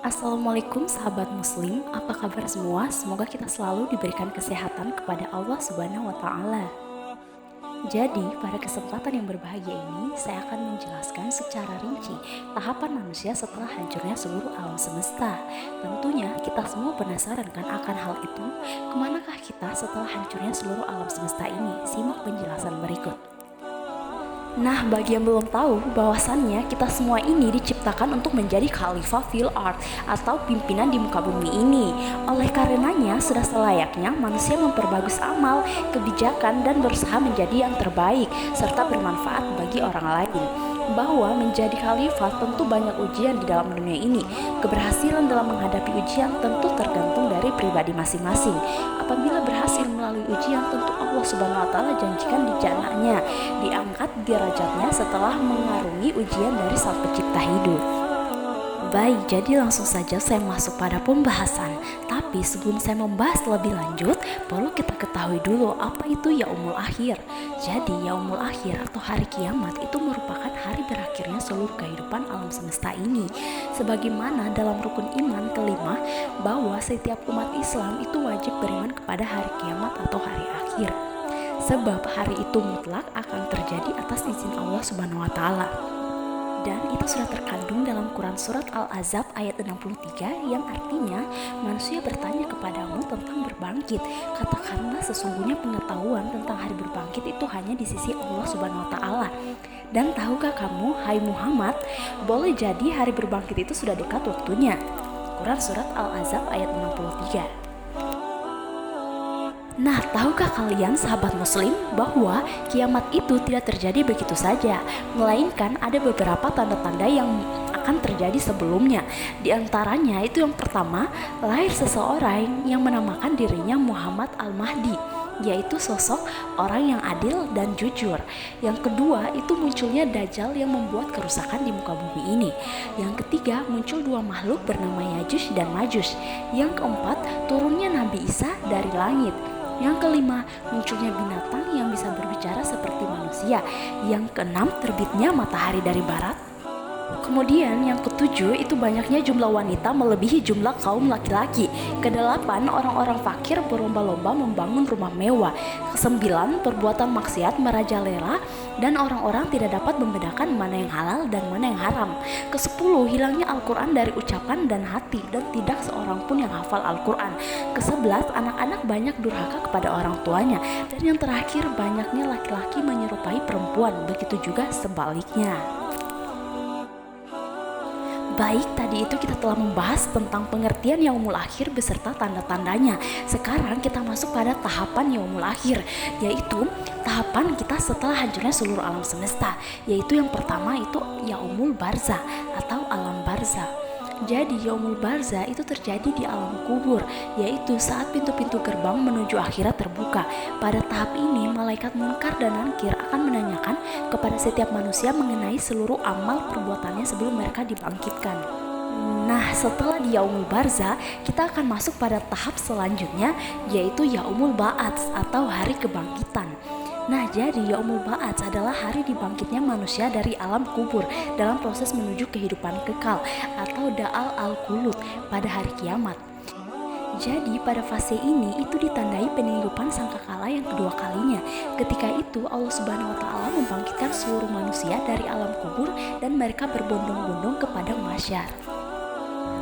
Assalamualaikum sahabat muslim, apa kabar semua? Semoga kita selalu diberikan kesehatan kepada Allah Subhanahu wa Ta'ala. Jadi, pada kesempatan yang berbahagia ini, saya akan menjelaskan secara rinci tahapan manusia setelah hancurnya seluruh alam semesta. Tentunya, kita semua penasaran kan akan hal itu? Kemanakah kita setelah hancurnya seluruh alam semesta ini? Simak penjelasan berikut. Nah, bagi yang belum tahu, bahwasannya kita semua ini diciptakan untuk menjadi khalifah fil ard atau pimpinan di muka bumi ini. Oleh karenanya, sudah selayaknya manusia memperbagus amal, kebijakan, dan berusaha menjadi yang terbaik serta bermanfaat bagi orang lain. Bahwa menjadi khalifah tentu banyak ujian di dalam dunia ini. Keberhasilan dalam menghadapi ujian tentu tergantung dari pribadi masing-masing. Apabila berhasil melalui ujian, tentu Allah Subhanahu wa Ta'ala janjikan di jannahnya, diangkat derajatnya setelah mengarungi ujian dari Sang Pencipta hidup. Baik, jadi langsung saja saya masuk pada pembahasan. Tapi sebelum saya membahas lebih lanjut, perlu kita ketahui dulu apa itu yaumul akhir. Jadi yaumul akhir atau hari kiamat itu merupakan hari berakhirnya seluruh kehidupan alam semesta ini. Sebagaimana dalam rukun iman kelima, bahwa setiap umat Islam itu wajib beriman kepada hari kiamat atau hari akhir. Sebab hari itu mutlak akan terjadi atas izin Allah Subhanahu wa Ta'ala. Dan itu sudah terkandung dalam Quran Surat Al-Ahzab ayat 63 yang artinya manusia bertanya kepadamu tentang berbangkit. Katakanlah sesungguhnya pengetahuan tentang hari berbangkit itu hanya di sisi Allah Subhanahu wa Ta'ala. Dan tahukah kamu, hai Muhammad, boleh jadi hari berbangkit itu sudah dekat waktunya. Quran Surat Al-Ahzab ayat 63. Nah, tahukah kalian sahabat muslim bahwa kiamat itu tidak terjadi begitu saja, melainkan ada beberapa tanda-tanda yang akan terjadi sebelumnya. Di antaranya itu yang pertama, lahir seseorang yang menamakan dirinya Muhammad Al-Mahdi, yaitu sosok orang yang adil dan jujur. Yang kedua, itu munculnya Dajjal yang membuat kerusakan di muka bumi ini. Yang ketiga, muncul dua makhluk bernama Yajuj dan Majuj. Yang keempat, turunnya Nabi Isa dari langit. Yang kelima, munculnya binatang yang bisa berbicara seperti manusia. Yang keenam, terbitnya matahari dari barat. Kemudian yang ketujuh, itu banyaknya jumlah wanita melebihi jumlah kaum laki-laki. Kedelapan, orang-orang fakir berlomba-lomba membangun rumah mewah. Kesembilan, perbuatan maksiat merajalela dan orang-orang tidak dapat membedakan mana yang halal dan mana yang haram. Kesepuluh, hilangnya Al-Quran dari ucapan dan hati dan tidak seorang pun yang hafal Al-Quran. Kesebelas, anak-anak banyak durhaka kepada orang tuanya. Dan yang terakhir, banyaknya laki-laki menyerupai perempuan, begitu juga sebaliknya. Baik, tadi itu kita telah membahas tentang pengertian yaumul akhir beserta tanda-tandanya. Sekarang kita masuk pada tahapan yaumul akhir, yaitu tahapan kita setelah hancurnya seluruh alam semesta. Yaitu yang pertama itu yaumul barzah atau alam barzah. Jadi yaumul barzah itu terjadi di alam kubur, yaitu saat pintu-pintu gerbang menuju akhirat terbuka. Pada tahap ini, malaikat munkar dan nakir akan menanyakan kepada setiap manusia mengenai seluruh amal perbuatannya sebelum mereka dibangkitkan. Nah, setelah di yaumul barzah, kita akan masuk pada tahap selanjutnya, yaitu yaumul ba'ats atau hari kebangkitan. Nah, jadi yaumul ba'ats adalah hari dibangkitnya manusia dari alam kubur dalam proses menuju kehidupan kekal atau da'al al-khulud pada hari kiamat. Jadi pada fase ini itu ditandai penghidupan sangkakala yang kedua kalinya. Ketika itu Allah Subhanahu wa Ta'ala membangkitkan seluruh manusia dari alam kubur dan mereka berbondong-bondong kepada mahsyar.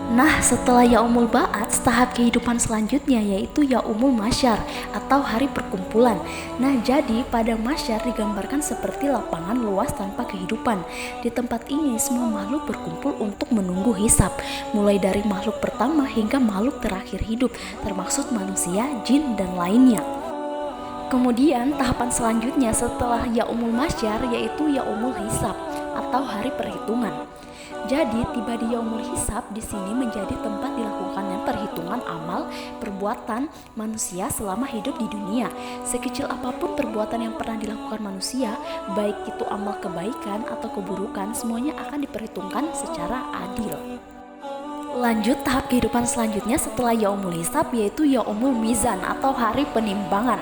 Nah, setelah yaumul ba'ats, tahap kehidupan selanjutnya yaitu yaumul mahsyar atau hari perkumpulan. Nah, jadi pada mahsyar digambarkan seperti lapangan luas tanpa kehidupan. Di tempat ini semua makhluk berkumpul untuk menunggu hisab, mulai dari makhluk pertama hingga makhluk terakhir hidup, termasuk manusia, jin, dan lainnya. Kemudian tahapan selanjutnya setelah yaumul mahsyar yaitu yaumul hisab atau hari perhitungan. Jadi tiba di yaumul hisab di sini menjadi tempat dilakukannya perhitungan amal perbuatan manusia selama hidup di dunia. Sekecil apapun perbuatan yang pernah dilakukan manusia, baik itu amal kebaikan atau keburukan, semuanya akan diperhitungkan secara adil. Lanjut tahap kehidupan selanjutnya setelah yaumul hisab yaitu yaumul mizan atau hari penimbangan.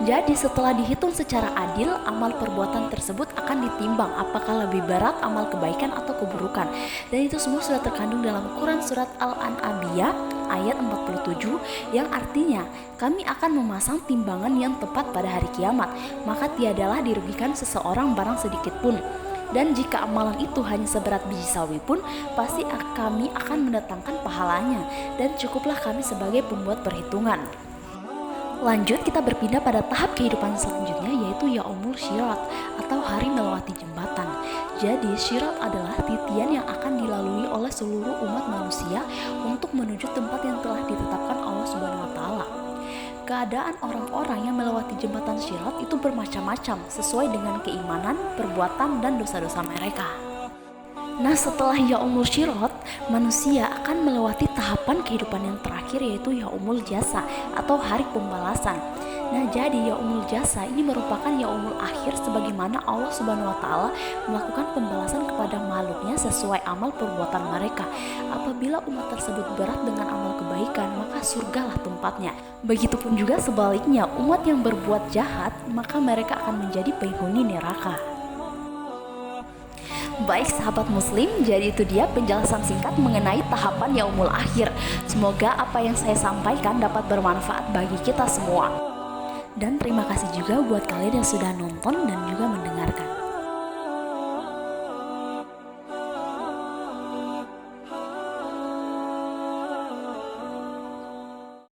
Jadi setelah dihitung secara adil, amal perbuatan tersebut akan ditimbang apakah lebih berat amal kebaikan atau keburukan. Dan itu semua sudah terkandung dalam Quran surat Al-An'abiyah ayat 47 yang artinya kami akan memasang timbangan yang tepat pada hari kiamat, maka tiadalah dirugikan seseorang barang sedikit pun. Dan jika amalan itu hanya seberat biji sawi pun, pasti kami akan mendatangkan pahalanya, dan cukuplah kami sebagai pembuat perhitungan. Lanjut, kita berpindah pada tahap kehidupan selanjutnya, yaitu Yaumul Syirat atau hari melewati jembatan. Jadi syirat adalah titian yang akan dilalui oleh seluruh umat manusia untuk menuju tempat yang telah ditetapkan Allah Subhanahu wa taala. Keadaan orang-orang yang melewati jembatan syirat itu bermacam-macam sesuai dengan keimanan, perbuatan, dan dosa-dosa mereka. Nah, setelah Yaumul Syirat, manusia akan melewati tahapan kehidupan yang terakhir, yaitu Yaumul Jasa atau hari pembalasan. Nah, jadi Yaumul Jasa ini merupakan yaumul akhir sebagaimana Allah Subhanahu wa taala melakukan pembalasan kepada makhluknya sesuai amal perbuatan mereka. Apabila umat tersebut berat dengan amal kebaikan, maka surgalah tempatnya. Begitupun juga sebaliknya, umat yang berbuat jahat, maka mereka akan menjadi penghuni neraka. Baik sahabat muslim, jadi itu dia penjelasan singkat mengenai tahapan yaumul akhir. Semoga apa yang saya sampaikan dapat bermanfaat bagi kita semua. Dan terima kasih juga buat kalian yang sudah nonton dan juga mendengar.